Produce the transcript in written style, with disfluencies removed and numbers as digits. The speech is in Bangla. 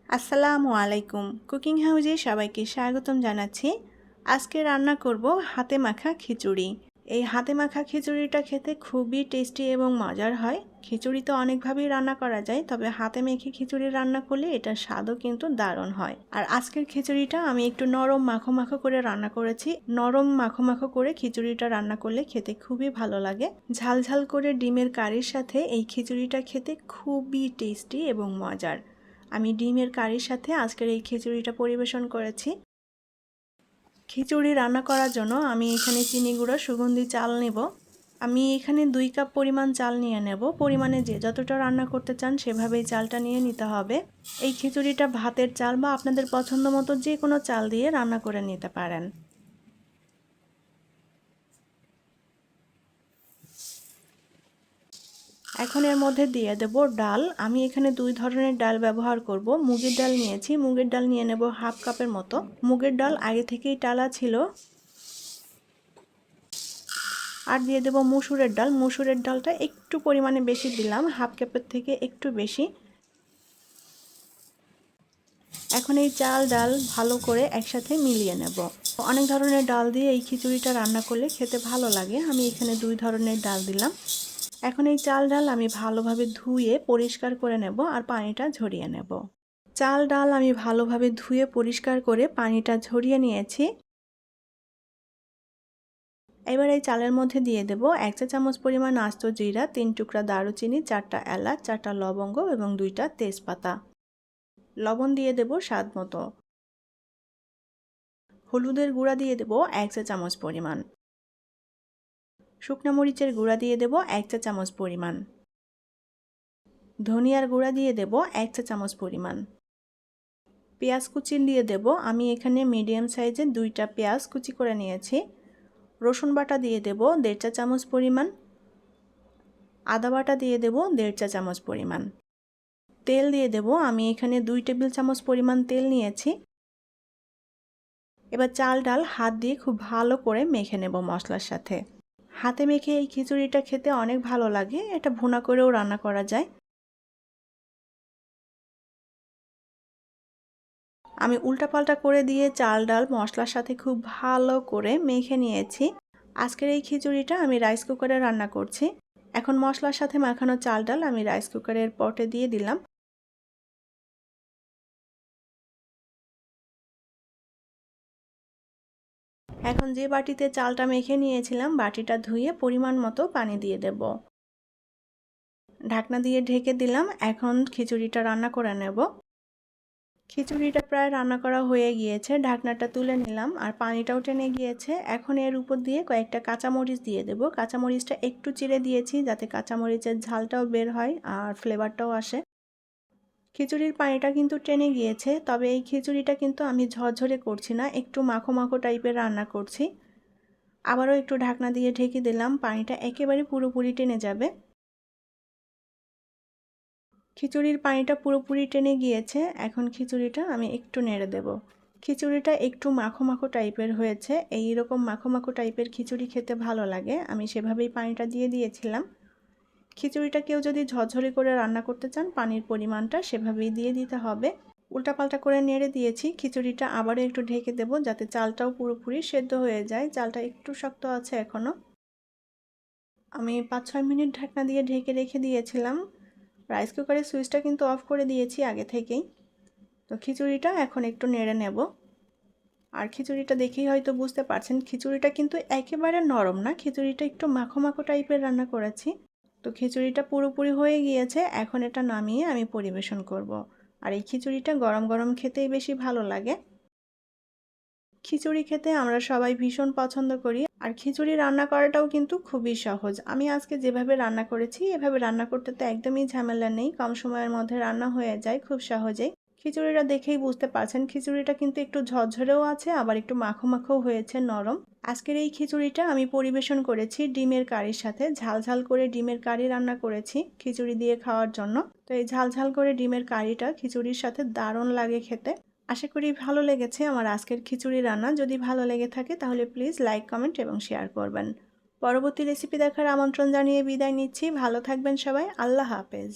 আসসালামু আলাইকুম। কুকিং হাউজে সবাইকে স্বাগতম জানাচ্ছি। আজকে রান্না করব হাতে মাখা খিচুড়ি। এই হাতে মাখা খিচুড়িটা খেতে খুবই টেস্টি এবং মজার হয়। খিচুড়ি তো অনেকভাবেই রান্না করা যায়, তবে হাতে মেখে খিচুড়ি রান্না করলে এটার স্বাদও কিন্তু দারুণ হয়। আর আজকের খিচুড়িটা আমি একটু নরম মাখো মাখো করে রান্না করেছি। নরম মাখো মাখো করে খিচুড়িটা রান্না করলে খেতে খুবই ভালো লাগে। ঝাল ঝাল করে ডিমের কারির সাথে এই খিচুড়িটা খেতে খুবই টেস্টি এবং মজার। আমি ডিমের কারির সাথে আজকের এই খিচুড়িটা পরিবেশন করেছি। খিচুড়ি রান্না করার জন্য আমি এখানে চিনি গুঁড়া সুগন্ধি চাল নেব। আমি এখানে 2 কাপ পরিমাণ চাল নিয়ে নেব। পরিমাণে যে যতটা রান্না করতে চান সেভাবেই চালটা নিয়ে নিতে হবে। এই খিচুড়িটা ভাতের চাল বা আপনাদের পছন্দ মতো যে কোনো চাল দিয়ে রান্না করে নিতে পারেন। এখন এর মধ্যে দিয়ে দেব ডাল। আমি এখানে 2 ধরনের ডাল ব্যবহার করব। মুগের ডাল নিয়েছি, মুগের ডাল নিয়ে নেব হাফ কাপের মতো। মুগের ডাল আগে থেকেই টালা ছিল। আর দিয়ে দেব মসুরের ডাল। মসুরের ডালটা একটু পরিমাণে বেশি দিলাম, হাফ কাপের থেকে একটু বেশি। এখন এই চাল ডাল ভালো করে একসাথে মিলিয়ে নেব। অনেক ধরনের ডাল দিয়ে এই খিচুড়িটা রান্না করলে খেতে ভালো লাগে। আমি এখানে 2 ধরনের ডাল দিলাম। এখন এই চাল ডাল আমি ভালোভাবে ধুয়ে পরিষ্কার করে নেব আর পানিটা ঝরিয়ে নেব। চাল ডাল আমি ভালোভাবে ধুয়ে পরিষ্কার করে পানিটা ঝরিয়ে নিয়েছি। এবার এই চালের মধ্যে দিয়ে দেব 1 চা চামচ পরিমাণ আস্ত জিরা, 3 টুকরা দারুচিনি, 4টা এলাচ, 4টা লবঙ্গ এবং 2টা তেজপাতা। লবণ দিয়ে দেব স্বাদ মতো। হলুদের গুঁড়া দিয়ে দেব 1 চা চামচ পরিমাণ। শুকনো মরিচের গুঁড়া দিয়ে দেব 1 চা চামচ পরিমাণ। ধনিয়ার গুঁড়া দিয়ে দেব 1 চা চামচ পরিমাণ। পেঁয়াজ কুচি দিয়ে দেব। আমি এখানে মিডিয়াম সাইজের 2টা পেঁয়াজ কুচি করে নিয়েছি। রসুন বাটা দিয়ে দেব 1.5 চা চামচ পরিমাণ। আদা বাটা দিয়ে দেব 1.5 চা চামচ পরিমাণ। তেল দিয়ে দেব। আমি এখানে 2 টেবিল চামচ পরিমাণ তেল নিয়েছি। এবার চাল ডাল হাত দিয়ে খুব ভালো করে মেখে নেব মশলার সাথে। হাতে মেখে এই খিচুড়িটা খেতে অনেক ভালো লাগে। এটা ভুনা করেও রান্না করা যায়। আমি উল্টাপাল্টা করে দিয়ে চাল ডাল মশলার সাথে খুব ভালো করে মেখে নিয়েছি। আজকের এই খিচুড়িটা আমি রাইস কুকারে রান্না করছি। এখন মশলার সাথে মাখানো চাল ডাল আমি রাইস কুকারের পটে দিয়ে দিলাম। এখন যে বাটিতে চালটা মেখে নিয়েছিলাম বাটিটা ধুয়ে পরিমাণ মতো পানি দিয়ে দেব। ঢাকনা দিয়ে ঢেকে দিলাম। এখন খিচুড়িটা রান্না করে নেব। খিচুড়িটা প্রায় রান্না করা হয়ে গিয়েছে। ঢাকনাটা তুলে নিলাম আর পানিটাও টেনে গিয়েছে। এখন এর উপর দিয়ে কয়েকটা কাঁচামরিচ দিয়ে দেব। কাঁচামরিচটা একটু চিড়ে দিয়েছি যাতে কাঁচামরিচের ঝালটাও বের হয় আর ফ্লেভারটাও আসে। খিচুড়ির পানিটা কিন্তু টেনে গিয়েছে, তবে এই খিচুড়িটা কিন্তু আমি ঝরঝরে করছি না, একটু মাখো মাখো টাইপের রান্না করছি। আবারও একটু ঢাকনা দিয়ে ঢেকে দিলাম, পানিটা একেবারে পুরোপুরি টেনে যাবে। খিচুড়ির পানিটা পুরোপুরি টেনে গিয়েছে। এখন খিচুড়িটা আমি একটু নেড়ে দেব। খিচুড়িটা একটু মাখো মাখো টাইপের হয়েছে। এই রকম মাখো মাখো টাইপের খিচুড়ি খেতে ভালো লাগে। আমি সেভাবেই পানিটা দিয়ে দিয়েছিলাম। খিচুড়িটা কেউ যদি ঝরঝরে করে রান্না করতে চান পানির পরিমাণটা সেভাবেই দিয়ে দিতে হবে। উল্টাপাল্টা করে নেড়ে দিয়েছি। খিচুড়িটা আবারও একটু ঢেকে দেব যাতে চালটাও পুরোপুরি সেদ্ধ হয়ে যায়। চালটা একটু শক্ত আছে এখনও। আমি 5-6 মিনিট ঢাকনা দিয়ে ঢেকে রেখে দিয়েছিলাম। রাইস কুকারের সুইচটা কিন্তু অফ করে দিয়েছি আগে থেকেই। তো খিচুড়িটা এখন একটু নেড়ে নেব। আর খিচুড়িটা দেখেই হয়তো বুঝতে পারছেন খিচুড়িটা কিন্তু একেবারে নরম না, খিচুড়িটা একটু মাখো মাখো টাইপের রান্না করেছি। তো খিচুড়িটা পুরোপুরি হয়ে গিয়েছে। এখন এটা নামিয়ে আমি পরিবেশন করব। আর এই খিচুড়িটা গরম গরম খেতেই বেশি ভালো লাগে। খিচুড়ি খেতে আমরা সবাই ভীষণ পছন্দ করি। আর খিচুড়ি রান্না করাটাও কিন্তু খুবই সহজ। আমি আজকে যেভাবে রান্না করেছি এভাবে রান্না করতে তো একদমই ঝামেলা নেই, কম সময়ের মধ্যে রান্না হয়ে যায় খুব সহজেই। খিচুড়িটা দেখেই বুঝতে পারছেন খিচুড়িটা কিন্তু একটু ঝরঝরেও আছে আবার একটু মাখো মাখোও হয়েছে, নরম। আজকের এই খিচুড়িটা আমি পরিবেশন করেছি ডিমের কারির সাথে। ঝাল ঝাল করে ডিমের কারি রান্না করেছি খিচুড়ি দিয়ে খাওয়ার জন্য। তো এই ঝাল ঝাল করে ডিমের কারিটা খিচুড়ির সাথে দারুণ লাগে খেতে। আশা করি ভালো লেগেছে আমার আজকের খিচুড়ি রান্না। যদি ভালো লেগে থাকে তাহলে প্লিজ লাইক, কমেন্ট এবং শেয়ার করবেন। পরবর্তী রেসিপি দেখার আমন্ত্রণ জানিয়ে বিদায় নিচ্ছি। ভালো থাকবেন সবাই। আল্লাহ হাফেজ।